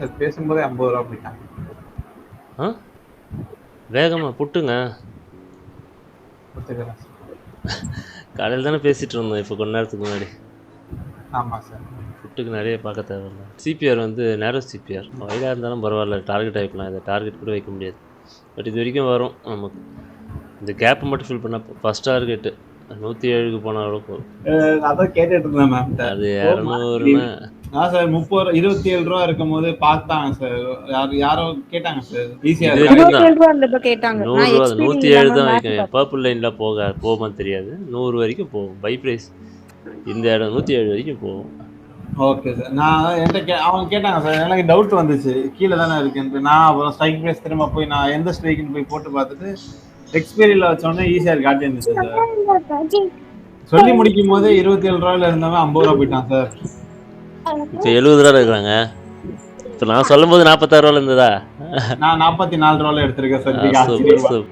Sir பேசும்போதே 50 ரூபா போயிட்டாங்க. ஆ வேகமாக புட்டுங்க. ஒத்துக்கிறேன் சார். காலையில் தானே பேசிகிட்டு இருந்தோம் இப்போ கொஞ்ச நேரத்துக்கு முன்னாடி. ஆமாம் சார். புட்டுக்கு நிறைய பார்க்க தேவையில்ல. சிபிஆர் வந்து நேரோ சிபிஆர் வயதாக இருந்தாலும் பரவாயில்ல, டார்கெட் ஆகிக்கலாம். இதை டார்கெட் கூட வைக்க முடியாது. பட் இது வரைக்கும் வரும் நமக்கு. இந்த கேப்பை மட்டும் ஃபில் பண்ணால் ஃபஸ்ட் டார்கெட்டு 107க்கு போனால் கூட போதும். அதான் கேட்டுட்டு இருந்தேன் மேம். அது 200ன்னா சார் 30 27 ரூபா இருக்கும் போது பார்த்தாங்க சார். யாரோ கேட்டாங்க சார். ஈஸியா இது வரைக்கும் தான் 27 ரூபா இருந்தப்ப கேட்டாங்க. 100 ரூபா 107 தான் வைக்கும். பர்பிள் லைனில் போகுமான்னு தெரியாது. 100 வரைக்கும் போகும் பை ப்ரைஸ். இந்த இடம் 107 வரைக்கும் போகும். Okay sir. நான் என்கிட்ட அவங்க கேட்டாங்க சார். எனக்கு டவுட் வந்துச்சு கீழே தானே இருக்குன்ட்டு. நான் அப்புறம் ஸ்ட்ரைக் ப்ரைஸ் திரும்ப போய் நான் எந்த ஸ்ட்ரைக்குன்னு போய் போட்டு பார்த்துட்டு எக்ஸ்பீரியன்ல வச்சோடனே ஈஸியாக காட்டி இருந்துச்சு சார். சொல்லி முடிக்கும் போதே 27 ரூபாயில இருந்தவன் 50 ரூபா போயிட்டான் சார். இப்போ 70 ரூபா இருக்கிறாங்க. இப்போ நான் சொல்லும் போது 46 ரூபாயில் இருந்ததா? நான் 44 ரூபாயில எடுத்திருக்கேன் சார்.